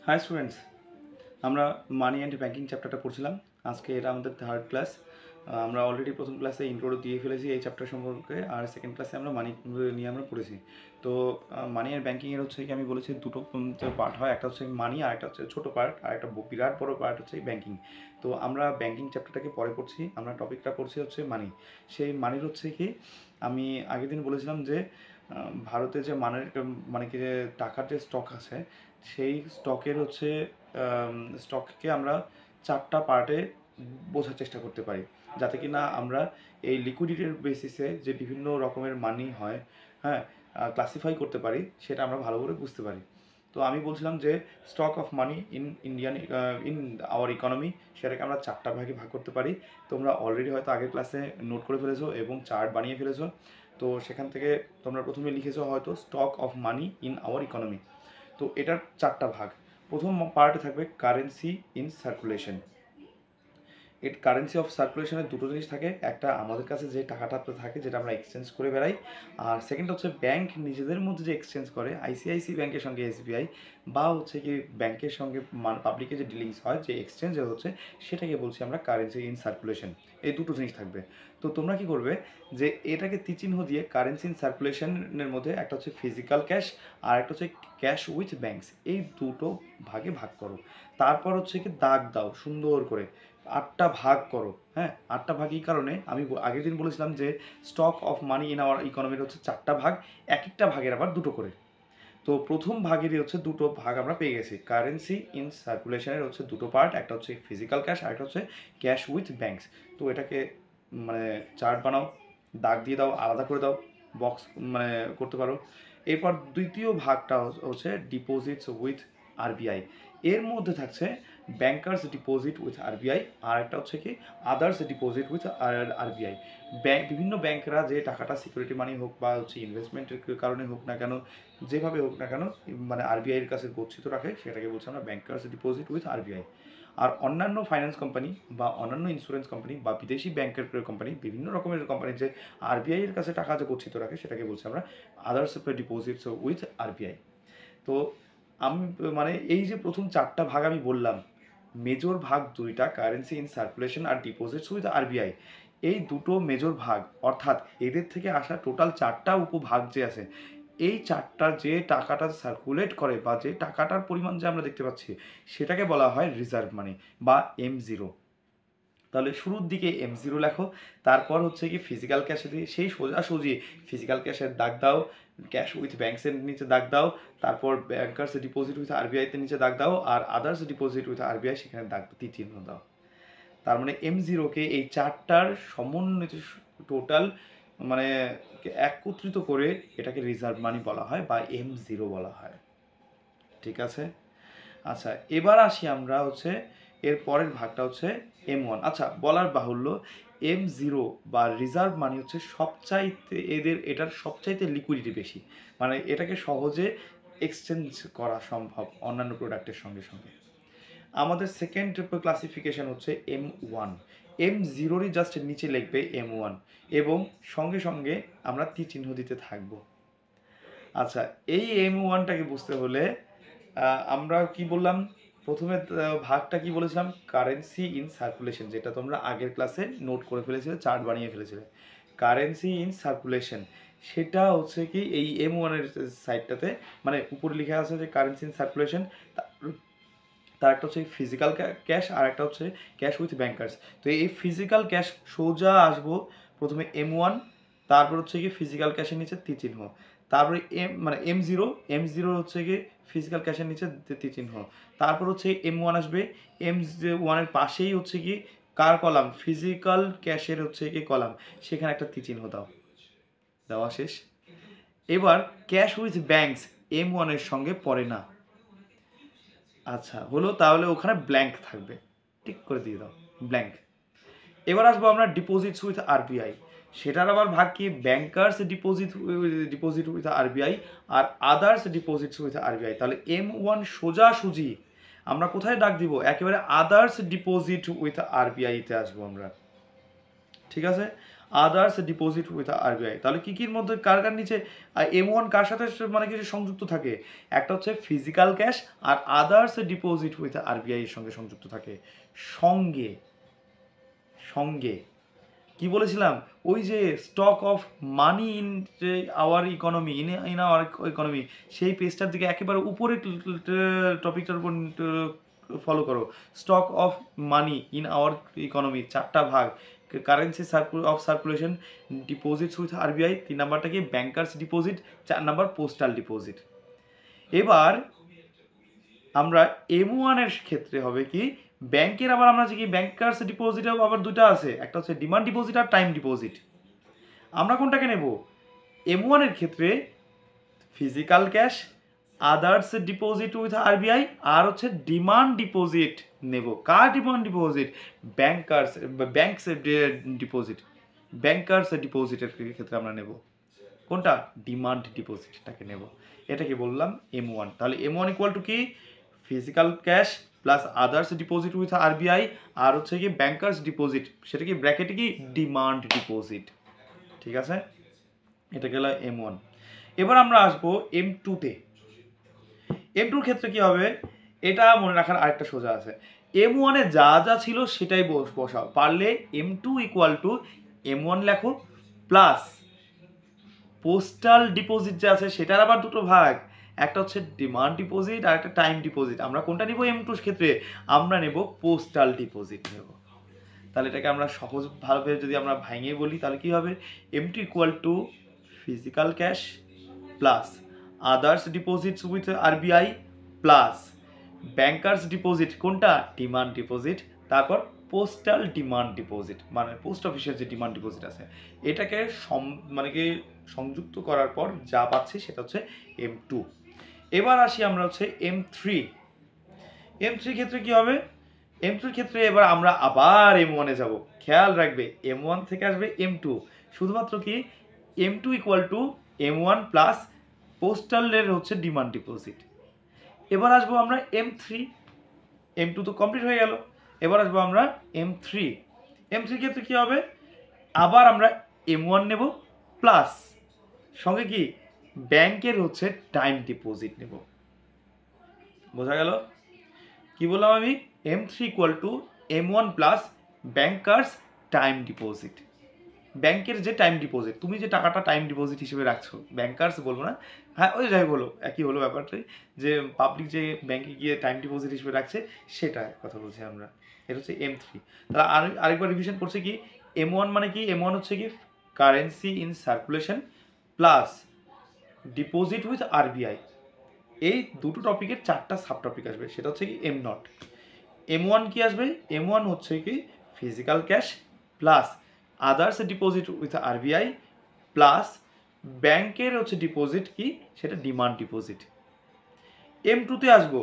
High students, আমরা মানি and banking চ্যাপ্টারটা পড়ছিলাম। আজকে এটা আমাদের থার্ড ক্লাস। আমরা অলরেডি প্রথম ক্লাসে ইন্ট্রোডু দিয়ে ফেলেছি এই চ্যাপ্টার সম্পর্কে, আর সেকেন্ড ক্লাসে আমরা মানি নিয়ে আমরা পড়েছি। তো মানি অ্যান্ড ব্যাংকিংয়ের হচ্ছে কি আমি বলেছি দুটো পার্ট হয়, একটা হচ্ছে মানি আর একটা হচ্ছে ছোটো পার্ট, আর একটা বিরাট বড় পার্ট হচ্ছে ব্যাংকিং। তো আমরা ব্যাংকিং চ্যাপ্টারটাকে পরে পড়ছি, আমরা টপিকটা পড়ছি হচ্ছে মানি। সেই মানির হচ্ছে কি আমি আগের দিন বলেছিলাম যে ভারতে যে মানে কি যে টাকার যে স্টক আছে, সেই স্টকের হচ্ছে স্টককে আমরা চারটা পার্টে বোঝার চেষ্টা করতে পারি, যাতে কি না আমরা এই লিকুইডিটির বেসিসে যে বিভিন্ন রকমের মানি হয়, হ্যাঁ, ক্লাসিফাই করতে পারি, সেটা আমরা ভালো করে বুঝতে পারি। তো আমি বলছিলাম যে stock of money in hour economy, সেটাকে আমরা চারটা ভাগে ভাগ করতে পারি। তোমরা অলরেডি হয়তো আগের ক্লাসে নোট করে ফেলেছো এবং চার্ট বানিয়ে ফেলেছো। তো সেখান থেকে তোমরা প্রথমে লিখেছো হয়তো stock of money in hour economy. তো এটার চারটা ভাগ। প্রথম পার্টে থাকবে কারেন্সি ইন সার্কুলেশন। এর কারেন্সি অফ সার্কুলেশনের দুটো জিনিস থাকে, একটা আমাদের কাছে যে টাকাটা থাকে যেটা আমরা এক্সচেঞ্জ করে বেড়াই, আর সেকেন্ড হচ্ছে ব্যাংক নিজেদের মধ্যে যে এক্সচেঞ্জ করে আইসিআইসি ব্যাংকের সঙ্গে এসবিআই, বা হচ্ছে কি ব্যাংকের সঙ্গে পাবলিকের যে ডিলিংস হয়, যে এক্সচেঞ্জ হচ্ছে, সেটাকে বলছি আমরা কারেন্সি ইন সার্কুলেশন। এই দুটো জিনিস থাকবে। তো তোমরা কি করবে যে এটাকে তীরচিহ্ন দিয়ে কারেন্সি ইন সার্কুলেশনের মধ্যে একটা হচ্ছে ফিজিক্যাল ক্যাশ আর একটা হচ্ছে ক্যাশ উইথ ব্যাংকস, এই দুটো ভাগে ভাগ করো। তারপর হচ্ছে কি দাগ দাও সুন্দর করে, আটটা ভাগ করো। হ্যাঁ, আটটা ভাগ এই কারণে আমি আগের দিন বলেছিলাম যে stock of money in our ইকোনমির হচ্ছে চারটা ভাগ, এক একটা ভাগের আবার দুটো করে। তো প্রথম ভাগেরই হচ্ছে দুটো ভাগ আমরা পেয়ে গেছি। কারেন্সি ইন সার্কুলেশনের হচ্ছে দুটো পার্ট, একটা হচ্ছে ফিজিক্যাল ক্যাশ আর একটা হচ্ছে ক্যাশ উইথ ব্যাংকস। তো এটাকে মানে চার্ট বানাও, দাগ দিয়ে দাও, আলাদা করে দাও, বক্স মানে করতে পারো। এরপর দ্বিতীয় ভাগটা হচ্ছে ডিপোজিটস উইথ আরবিআই। এর মধ্যে থাকছে ব্যাংকার্স ডিপোজিট উইথ আরবিআই, আর একটা হচ্ছে কি আদার্স ডিপোজিট উইথ আরবিআই। বিভিন্ন ব্যাংকরা যে টাকাটা সিকিউরিটি মানি হোক বা হচ্ছে ইনভেস্টমেন্টের কারণে হোক না কেন, যেভাবে হোক না কেন, মানে আরবিআইয়ের কাছে গচ্ছিত রাখে, সেটাকে বলছি আমরা ব্যাংকার্স ডিপোজিট উইথ আরবিআই। আর অন্যান্য ফাইন্যান্স কোম্পানি বা অন্যান্য ইন্স্যুরেন্স কোম্পানি বা বিদেশি ব্যাংকের কোম্পানি, বিভিন্ন রকমের কোম্পানি যে আরবিআইয়ের কাছে টাকা যে গচ্ছিত রাখে, সেটাকে বলছি আমরা আদার্স ডিপোজিটস উইথ আরবিআই। তো আমি মানে এই যে প্রথম চারটা ভাগ আমি বললাম, মেজর ভাগ দুইটা, কারেন্সি ইন সার্কুলেশন আর ডিপোজিটস উইথ আরবিআই, এই দুটো মেজর ভাগ, অর্থাৎ এদের থেকে আসা টোটাল চারটা উপভাগ যে আছে, এই চারটা যে টাকাটা সার্কুলেট করে বা যে টাকাটার পরিমাণ যে আমরা দেখতে পাচ্ছি, সেটাকে বলা হয় রিজার্ভ মানি বা M0। তাহলে শুরুর দিকে M0 লেখো, তারপর হচ্ছে কি ফিজিক্যাল ক্যাশে দিয়ে সেই সোজাসুজি ফিজিক্যাল ক্যাশের দাগ দাও, ক্যাশ উইথ ব্যাংকসের নিচে দাগ দাও, তারপর ব্যাংকার্স ডিপোজিট উইথ আরবিআইতে নিচে দাগ দাও, আর আদার্স ডিপোজিট উইথ আরবিআই সেখানে দাগ তীর চিহ্ন দাও। তার মানে M0কে এই চারটার সমন্বিত টোটাল মানে একত্রিত করে এটাকে রিজার্ভ মানি বলা হয় বা M0 বলা হয়। ঠিক আছে। আচ্ছা, এবার আসি আমরা হচ্ছে এর পরের ভাগটা হচ্ছে M1। আচ্ছা, বলার বাহুল্য M0 বা রিজার্ভ মানি হচ্ছে সবচাইতে এটার সবচাইতে লিকুইডিটি বেশি, মানে এটাকে সহজে এক্সচেঞ্জ করা সম্ভব অন্যান্য প্রোডাক্টের সঙ্গে সঙ্গে। আমাদের সেকেন্ড ক্লাসিফিকেশন হচ্ছে M1। M0রই জাস্ট নিচে লিখবে M1 এবং সঙ্গে সঙ্গে আমরা তীর চিহ্ন দিতে থাকবো। আচ্ছা, এই M1টাকে বুঝতে হলে আমরা কি বললাম, প্রথমে ভাগটা কি বলেছিলাম, কারেন্সি ইন সার্কুলেশন, যেটা তোমরা আগের ক্লাসে নোট করে ফেলেছিলে, চার্ট বানিয়ে ফেলেছিলে। কারেন্সি ইন সার্কুলেশন সেটা হচ্ছে কি এই M1-এর সাইডটাতে, মানে উপরে লিখে আছে যে কারেন্সি ইন সার্কুলেশন, তার একটা হচ্ছে ফিজিক্যাল ক্যাশ আর একটা হচ্ছে ক্যাশ উইথ ব্যাংকার্স। তো এই ফিজিক্যাল ক্যাশ সোজা আসবো প্রথমে M1, তারপর হচ্ছে কি ফিজিক্যাল ক্যাশের নিচে তীর চিহ্ন, তারপরে M0 হচ্ছে কি ফিজিক্যাল ক্যাশের নিচে তীর চিহ্ন, তারপর হচ্ছে M1 আসবে, M1-এর পাশেই হচ্ছে কি কার কলাম, ফিজিক্যাল ক্যাশের হচ্ছে কি কলাম, সেখানে একটা তীর চিহ্ন দাও। দেওয়া শেষ। এবার ক্যাশ উইথ ব্যাংকস M1-এর সঙ্গে পড়ে না। আচ্ছা হলো, তাহলে ওখানে ব্ল্যাঙ্ক থাকবে, টিক করে দিয়ে দাও ব্ল্যাঙ্ক। এবার আসবো আমরা ডিপোজিটস উইথ আরবিআই, সেটার আবার ভাগ কি ব্যাংকার্স ডিপোজিট উইথ আরবিআই আর আদার্স ডিপোজিটস উইথ আরবিআই। তাহলে M1 সোজাসুজি আমরা কোথায় ডাক দিব, একেবারে আদার্স ডিপোজিট উইথ আরবিআইতে আসবো আমরা। ঠিক আছে। Others deposit with RBI. তাহলে কি কির মধ্যে কার কার নিচে M1 কার সাথে মানে কিছু সংযুক্ত থাকে? একটা হচ্ছে ফিজিক্যাল ক্যাশ আর আদার্স ডিপোজিট উইথ আরবিআই এর সঙ্গে সংযুক্ত থাকে। সঙ্গে সঙ্গে কি বলেছিলাম, ওই যে stock of money in hour economy, in our economy, সেই পেজটার দিকে একেবারে উপরে টপিকটার উপর ফলো করো। Stock of money in hour economy, 4টা ভাগ। Currency of circulation, deposits with RBI, 3 নাম্বারটা কি bankers deposit, 4 number postal deposit. এবার আমরা M1 এর ক্ষেত্রে হবে কি, ব্যাংকের আবার আমরা যে কি ব্যাংকার্স ডিপোজিট আবার দুটো আছে, একটা হচ্ছে ডিমান্ড ডিপোজিট আর টাইম ডিপোজিট। আমরা কোনটাকে নেব? M1 এর ক্ষেত্রে physical cash, others deposit with RBI আর হচ্ছে ডিমান্ড ডিপোজিট নেব। কার demand deposit? Bankers deposit, bankers ডিপোজিটের ক্ষেত্রে আমরা নেব কোনটা? ডিমান্ড ডিপোজিটটাকে নেব। এটা কি বললাম? M1। তাহলে M1 ইকুয়াল টু কি? Physical cash plus others deposit with RBI আর হচ্ছে কি ব্যাংকার্স ডিপোজিট, সেটা কি ব্র্যাকেটে কি ডিমান্ড ডিপোজিট। ঠিক আছে, এটা গেল M1। এবার আমরা আসবো M2 তে। M2 এর ক্ষেত্রে কি হবে? এটা মনে রাখার আরেকটা সোজা আছে। M1 এ যা যা ছিল সেটাই বসাও, পারলে M2 ইকুয়াল টু M1 লেখো প্লাস পোস্টাল ডিপোজিট যে আছে সেটার আবার দুটো ভাগ, একটা হচ্ছে ডিমান্ড ডিপোজিট আর একটা টাইম ডিপোজিট। আমরা কোনটা নিব M2 এর ক্ষেত্রে? আমরা নেব পোস্টাল ডিপোজিট নেব। তাহলে এটাকে আমরা সহজভাবে যদি আমরা ভাঙে বলি তাহলে কি হবে? M2 equal to physical cash plus others deposits with RBI plus bankers deposit, কোনটা? ডিমান্ড ডিপোজিট, তারপর পোস্টাল ডিমান্ড ডিপোজিট, মানে পোস্ট অফিসের যে ডিমান্ড ডিপোজিট আছে, এটাকে মানে কি সংযুক্ত করার পর যা পাচ্ছি সেটা হচ্ছে M2। এবার আসি আমরা হচ্ছে M3। M3 ক্ষেত্রে কি হবে? M3 ক্ষেত্রে এবার আমরা আবার M1 এ যাব। খেয়াল রাখবে M1 থেকে আসবে M2, শুধুমাত্র কি M2 equal to M1 plus পোস্টালের হচ্ছে ডিমান্ড ডিপোজিট। এবার আসবো আমরা M3। M2 তো কমপ্লিট হয়ে গেল, এবার আসবো আমরা M3। M3 ক্ষেত্রে কি হবে? আবার আমরা M1 নেব প্লাস সঙ্গে কি ব্যাংকের হচ্ছে টাইম ডিপোজিট নেব। বোঝা গেল? কি বললাম আমি? M3 equal to M1 plus bankers time deposit. ব্যাংকের যে টাইম ডিপোজিট, তুমি যে টাকাটা টাইম ডিপোজিট হিসেবে রাখছো, ব্যাংকার্স বলবো না, হ্যাঁ ওই যাই বলো একই হলো ব্যাপারটাই, যে পাবলিক যে ব্যাংকে গিয়ে টাইম ডিপোজিট হিসেবে রাখছে সেটা কথা বলছি আমরা। এটা হচ্ছে M3। তাহলে আরেকবার রিভিশন করছে কি, M1 মানে কি? M1 হচ্ছে কি currency in circulation plus deposit with RBI. এই দুটো টপিকের 4টা সাব টপিক আসবে, সেটা হচ্ছে কি M0। M1 কি আসবে? M1 হচ্ছে কি physical cash plus others deposit with RBI plus ব্যাংকের হচ্ছে ডিপোজিট কি, সেটা ডিমান্ড ডিপোজিট। M2 তে আসবো,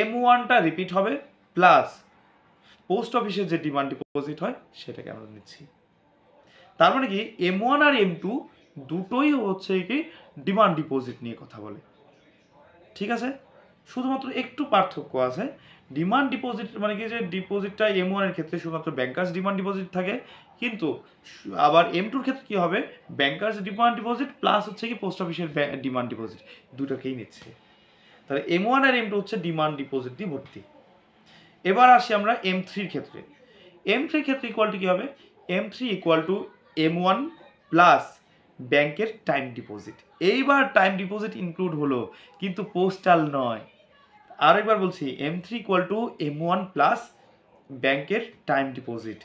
M1টা রিপিট হবে প্লাস পোস্ট অফিসের যে ডিমান্ড ডিপোজিট হয় সেটাকে আমরা নিচ্ছি। তার মানে কি M1 আর M2 দুটোই হচ্ছে কি ডিমান্ড ডিপোজিট নিয়ে কথা বলে। ঠিক আছে, শুধুমাত্র একটু পার্থক্য আছে। ডিমান্ড ডিপোজিট মানে কি, যে ডিপোজিটটা M1 এর ক্ষেত্রে শুধুমাত্র ব্যাংকার্স ডিমান্ড ডিপোজিট থাকে, কিন্তু আবার M2 এর ক্ষেত্রে কি হবে? ব্যাংকার্স ডিমান্ড ডিপোজিট প্লাস হচ্ছে কি পোস্ট অফিসের ডিমান্ড ডিপোজিট, দুটোকেই নিচ্ছে। তাহলে M1 আর M2 হচ্ছে ডিমান্ড ডিপোজিট দিয়ে ভর্তি। এবার আসি আমরা M3 এর ক্ষেত্রে। M3 এর ক্ষেত্রে ইকুয়াল টু কি হবে? M3 equal to M1 plus ব্যাংকের টাইম ডিপোজিট। এইবার টাইম ডিপোজিট ইনক্লুড হলো, কিন্তু পোস্টাল নয়। আরেকবার বলছি, M3 equal to M1 plus ব্যাংকের টাইম ডিপোজিট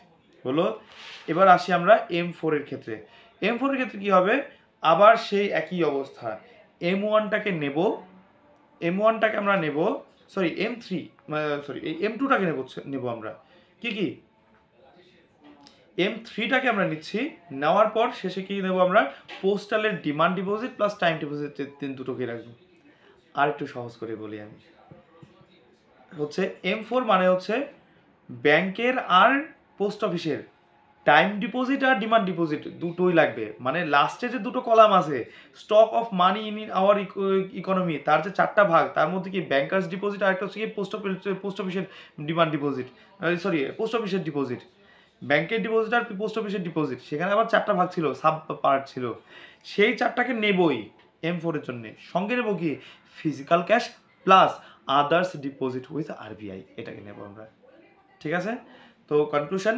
হলো। এবার আসি আমরা M4 এর ক্ষেত্রে। M4 এর ক্ষেত্রে কি হবে? আবার সেই একই অবস্থা, M1টাকে নেব, M1টাকে আমরা নেব, সরি M3 সরি এই M2টাকে নেব আমরা কি কি M3টাকে আমরা নিচ্ছি, নেওয়ার পর শেষে কি নেব আমরা? পোস্টালের demand deposit plus time deposit, দুটোকে রাখবো। আর একটু সহজ করে বলি আমি, হচ্ছে M4 মানে হচ্ছে ব্যাংকের আর পোস্ট অফিসের টাইম ডিপোজিট আর ডিমান্ড ডিপোজিট দুটোই লাগবে। মানে লাস্টে যে দুটো কলাম আছে, stock of money in hour economy, তার যে 4টা ভাগ, তার মধ্যে কি ব্যাংকার্স ডিপোজিট আর একটা হচ্ছে কি পোস্ট অফিসের ডিমান্ড ডিপোজিট, সরি পোস্ট অফিসের ডিপোজিট, ব্যাংকের ডিপোজিট আর পোস্ট অফিসের ডিপোজিট, সেখানে আবার 4টা ভাগ ছিল, সাব পার্ট ছিল, সেই 4টাকে নেবই M4 এর জন্য। সঙ্গে নেব কি physical cash plus others deposit with RBI, এটাকে নেব আমরা। ঠিক আছে, তো কনক্লুশন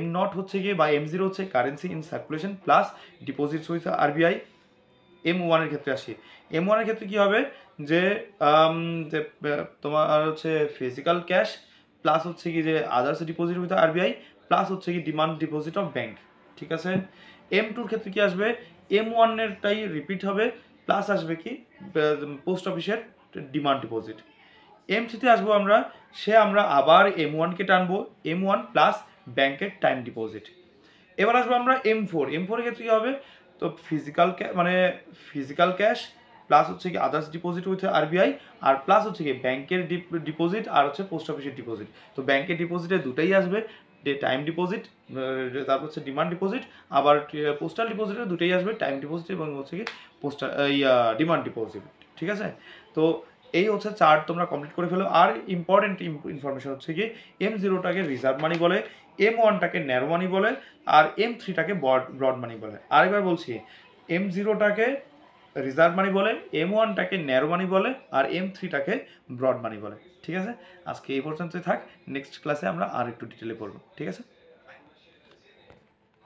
M0 হচ্ছে গিয়ে বা M0 হচ্ছে currency in circulation plus deposits with RBI. M1 এর ক্ষেত্রে আসি, M1 এর ক্ষেত্রে কি হবে যে তোমার হচ্ছে ফিজিক্যাল ক্যাশ প্লাস হচ্ছে কি যে others deposit with RBI plus হচ্ছে কি ডিমান্ড ডিপোজিট অফ ব্যাংক। ঠিক আছে, M2 এর ক্ষেত্রে কি আসবে, M1 এরটাই রিপিট হবে প্লাস আসবে কি পোস্ট অফিসের ডিমান্ড ডিপোজিট। M3 তে আসবো আমরা, আমরা আবার M1 কে টানবো, M1 প্লাস ব্যাংকের টাইম ডিপোজিট। এবার আসবো আমরা M4 এর ক্ষেত্রে কি হবে, তো ফিজিক্যাল ক্যাশ প্লাস হচ্ছে কি আদার্স ডিপোজিট উইথ আরবিআই আর প্লাস হচ্ছে কি ব্যাংকের ডিপোজিট আর হচ্ছে পোস্ট অফিসের ডিপোজিট। তো ব্যাংকের ডিপোজিটে দুটাই আসবে, টাইম ডিপোজিট তারপর হচ্ছে ডিমান্ড ডিপোজিট, আবার পোস্টাল ডিপোজিটে দুটোই আসবে, টাইম ডিপোজিট এবং হচ্ছে কি ডিমান্ড ডিপোজিট। ঠিক আছে, তো এই হচ্ছে চার্ট তোমরা কমপ্লিট করে ফেলো। আর ইম্পর্টেন্ট ইনফরমেশন হচ্ছে কি M0টাকে রিজার্ভ মানি বলে, M1টাকে ন্যারো মানি বলে, আর M3টাকে ব্রড মানি বলে। আরেকবার বলছি, M0টাকে রিজার্ভ মানি বলে, M1টাকে ন্যারো মানি বলে, আর M3টাকে ব্রড মানি বলে। ঠিক আছে, আজকে এই পর্যন্তই থাক, নেক্সট ক্লাসে আমরা আর একটু ডিটেলে পড়বো। ঠিক আছে।